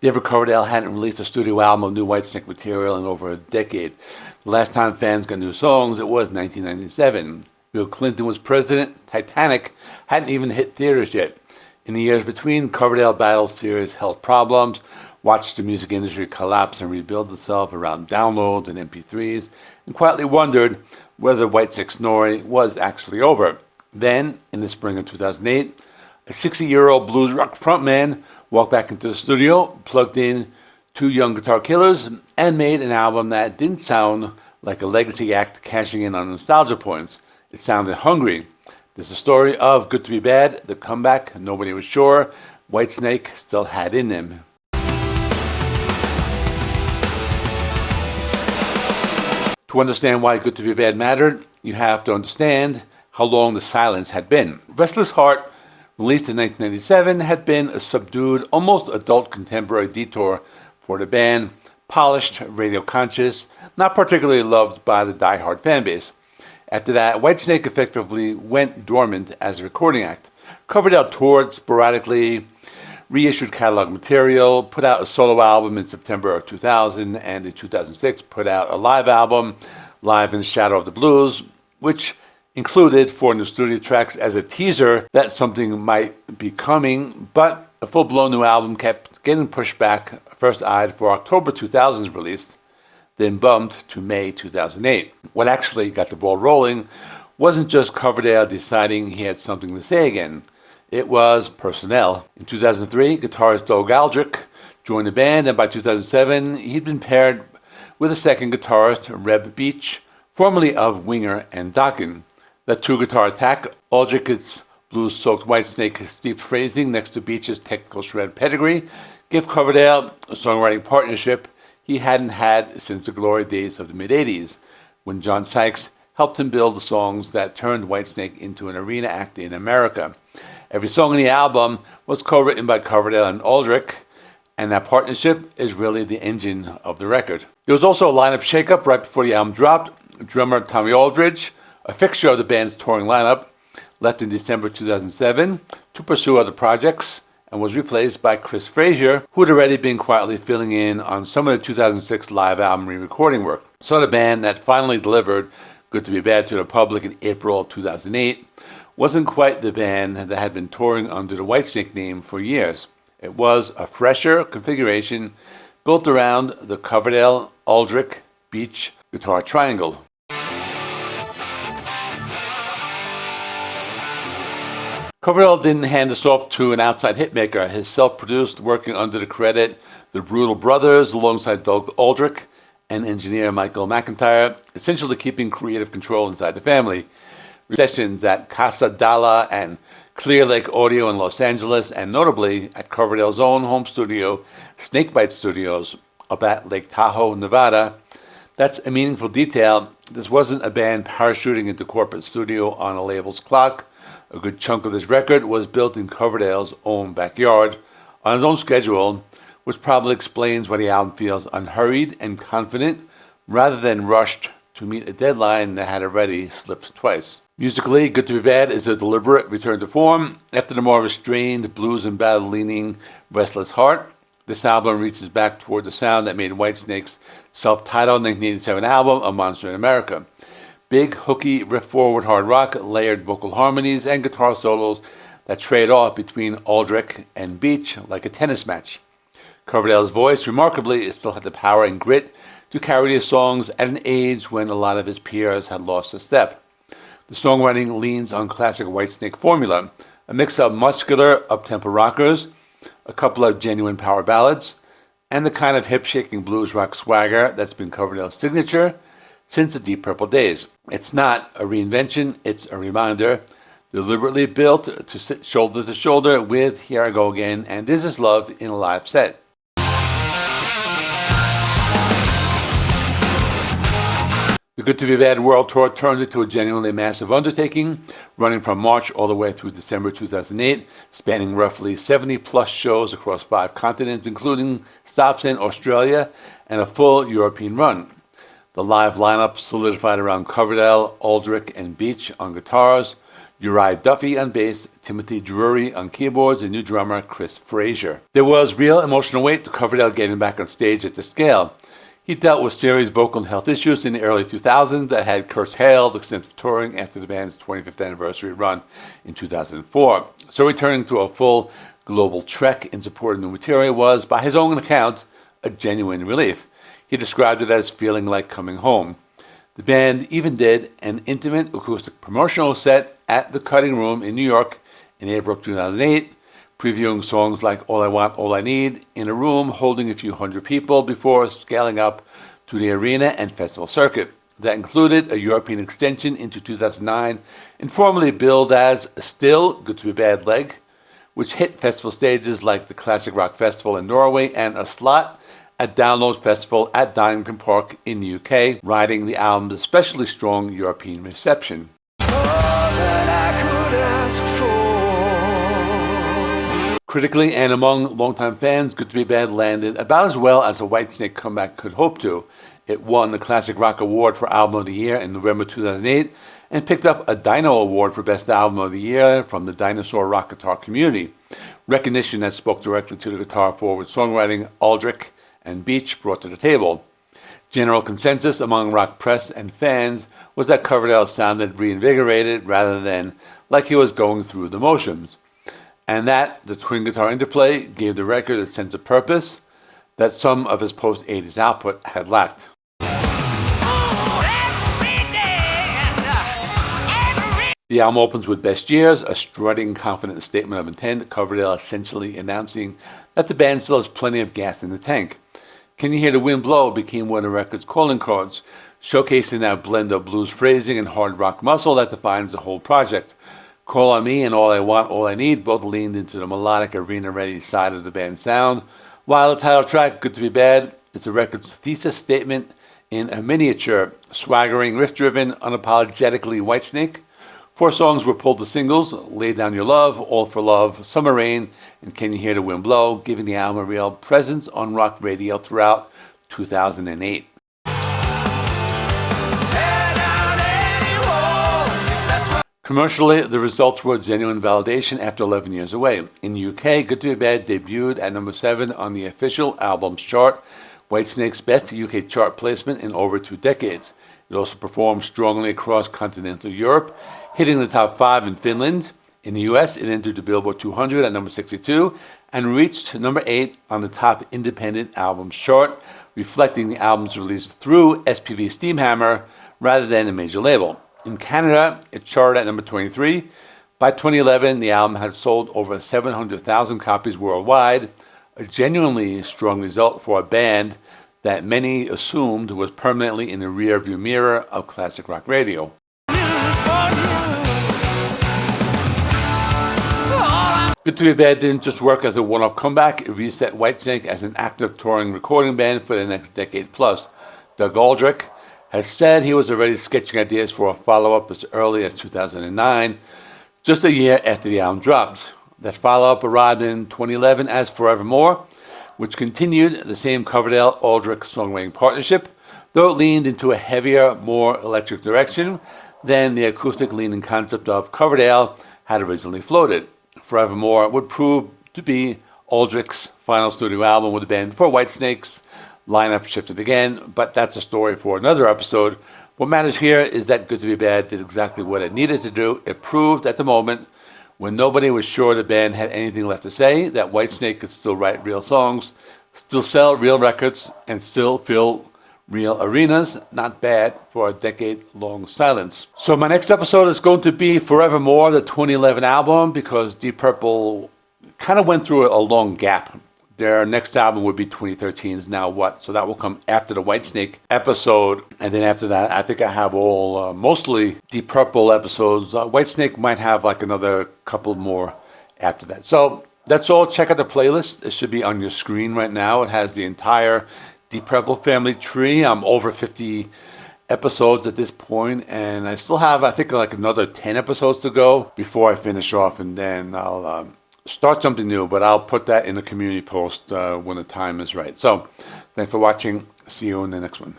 David Coverdale hadn't released a studio album of new Whitesnake material in over a decade. The last time fans got new songs, it was 1997. Bill Clinton was president. Titanic hadn't even hit theaters yet. In the years between, Coverdale battled serious health problems, watched the music industry collapse and rebuild itself around downloads and MP3s, and quietly wondered whether Whitesnake's story was actually over. Then, in the spring of 2008, a 60-year-old blues rock frontman walked back into the studio, plugged in two young guitar killers, and made an album that didn't sound like a legacy act cashing in on nostalgia points. It sounded hungry. This is the story of Good to Be Bad, the comeback nobody was sure Whitesnake still had in them. To understand why Good to Be Bad mattered, you have to understand how long the silence had been. Restless Heart, released in 1997, had been a subdued, almost adult contemporary detour for the band, polished, radio-conscious, not particularly loved by the die-hard fanbase. After that, Whitesnake effectively went dormant as a recording act. Coverdale toured sporadically, reissued catalog material, put out a solo album in September of 2000, and in 2006 put out a live album, Live in the Shadow of the Blues, which included 4 new studio tracks as a teaser that something might be coming, but a full-blown new album kept getting pushed back, first eyed for October 2000's release, then bumped to May 2008. What actually got the ball rolling wasn't just Coverdale deciding he had something to say again. It was personnel. In 2003, guitarist Aldrich joined the band, and by 2007, he'd been paired with a second guitarist, Reb Beach, formerly of Winger and Dokken. That two-guitar attack, Aldrich's blues-soaked Whitesnake steeped phrasing next to Beach's technical shred pedigree, gave Coverdale a songwriting partnership he hadn't had since the glory days of the mid-'80s, when John Sykes helped him build the songs that turned Whitesnake into an arena act in America. Every song in the album was co-written by Coverdale and Aldrich, and that partnership is really the engine of the record. There was also a lineup shakeup right before the album dropped. Drummer Tommy Aldridge, a fixture of the band's touring lineup, left in December 2007 to pursue other projects and was replaced by Chris Frazier, who had already been quietly filling in on some of the 2006 live album re-recording work. So the band that finally delivered Good to Be Bad to the public in April 2008 wasn't quite the band that had been touring under the Whitesnake name for years. It was a fresher configuration built around the Coverdale, Aldrich, Beach guitar triangle. Coverdale didn't hand this off to an outside hitmaker. His self-produced, working under the credit The Brutal Brothers alongside Doug Aldrich and engineer Michael McIntyre, essentially keeping creative control inside the family. Sessions at Casa Dalla and Clear Lake Audio in Los Angeles, and notably at Coverdale's own home studio, Snakebyte Studios, up at Lake Tahoe, Nevada. That's a meaningful detail. This wasn't a band parachuting into corporate studio on a label's clock. A good chunk of this record was built in Coverdale's own backyard, on his own schedule, which probably explains why the album feels unhurried and confident, rather than rushed to meet a deadline that had already slipped twice. Musically, Good to Be Bad is a deliberate return to form. After the more restrained, blues and ballad-leaning Restless Heart, this album reaches back toward the sound that made Whitesnake's self-titled 1987 album a monster in America. Big, hooky, riff-forward hard rock, layered vocal harmonies, and guitar solos that trade off between Aldrich and Beach like a tennis match. Coverdale's voice, remarkably, still had the power and grit to carry his songs at an age when a lot of his peers had lost a step. The songwriting leans on classic Whitesnake formula, a mix of muscular, up-tempo rockers, a couple of genuine power ballads, and the kind of hip-shaking blues rock swagger that's been Coverdale's signature since the Deep Purple days. It's not a reinvention, it's a reminder, deliberately built to sit shoulder to shoulder with Here I Go Again and This Is Love in a live set. The Good to Be Bad World Tour turned into a genuinely massive undertaking, running from March all the way through December 2008, spanning roughly 70-plus shows across 5 continents, including stops in Australia and a full European run. The live lineup solidified around Coverdale, Aldrich, and Beach on guitars, Uriah Duffy on bass, Timothy Drury on keyboards, and new drummer Chris Frazier. There was real emotional weight to Coverdale getting back on stage at the scale. He dealt with serious vocal and health issues in the early 2000s that had curtailed extensive touring after the band's 25th anniversary run in 2004. So returning to a full global trek in support of new material was, by his own account, a genuine relief. He described it as feeling like coming home. The band even did an intimate acoustic promotional set at the Cutting Room in New York in April 2008, previewing songs like All I Want, All I Need in a room holding a few hundred people before scaling up to the arena and festival circuit. That included a European extension into 2009, informally billed as Still Good to Be Bad Leg, which hit festival stages like the Classic Rock Festival in Norway and a slot at Download Festival at Donington Park in the UK, riding the album's especially strong European reception. Critically and among longtime fans, Good to Be Bad landed about as well as a Whitesnake comeback could hope to. It won the Classic Rock Award for Album of the Year in November 2008 and picked up a Dino Award for Best Album of the Year from the Dinosaur Rock Guitar community. Recognition that spoke directly to the guitar-forward songwriting Aldrich and Beach brought to the table. General consensus among rock press and fans was that Coverdale sounded reinvigorated rather than like he was going through the motions, and that the twin guitar interplay gave the record a sense of purpose that some of his post-80s output had lacked. The album opens with Best Years, a strutting, confident statement of intent, Coverdale essentially announcing that the band still has plenty of gas in the tank. Can You Hear the Wind Blow became one of the record's calling cards, showcasing that blend of blues phrasing and hard rock muscle that defines the whole project. Call on Me and All I Want, All I Need both leaned into the melodic, arena-ready side of the band's sound, while the title track, Good to Be Bad, is the record's thesis statement in a miniature, swaggering, riff-driven, unapologetically Whitesnake. 4 songs were pulled to singles: Lay Down Your Love, All for Love, Summer Rain, and Can You Hear the Wind Blow, giving the album a real presence on rock radio throughout 2008. Commercially, the results were genuine validation after 11 years away. In the UK, Good to Be Bad debuted at number 7 on the official albums chart, Whitesnake's best UK chart placement in over 2 decades. It also performed strongly across continental Europe, hitting the top 5 in Finland. In the US, it entered the Billboard 200 at number 62 and reached number 8 on the top independent albums chart, reflecting the album's release through SPV Steamhammer rather than a major label. In Canada, it charted at number 23. By 2011, the album had sold over 700,000 copies worldwide, a genuinely strong result for a band that many assumed was permanently in the rearview mirror of classic rock radio. Good to Be Bad didn't just work as a one-off comeback, it reset Whitesnake as an active touring recording band for the next decade plus. Doug Aldrich has said he was already sketching ideas for a follow-up as early as 2009, just a year after the album dropped. That follow-up arrived in 2011 as Forevermore, which continued the same Coverdale-Aldrich songwriting partnership, though it leaned into a heavier, more electric direction than the acoustic-leaning concept of Coverdale had originally floated. Forevermore would prove to be Aldrich's final studio album with the band before Whitesnake's lineup shifted again, but that's a story for another episode. What matters here is that Good to Be Bad did exactly what it needed to do. It proved at the moment, when nobody was sure the band had anything left to say, that Whitesnake could still write real songs, still sell real records, and still fill real arenas. Not bad for a decade-long silence. So my next episode is going to be Forevermore, the 2011 album, because Deep Purple kind of went through a long gap. Their next album would be 2013's Now What, so that will come after the Whitesnake episode, and then after that, I think I have all mostly Deep Purple episodes. Whitesnake might have like another couple more after that. So that's all. Check out the playlist. It should be on your screen right now. It has the entire Deep Purple family tree. I'm over 50 episodes at this point, and I still have, I think, like another 10 episodes to go before I finish off, and then I'll start something new, but I'll put that in a community post when the time is right. So thanks for watching. See you in the next one.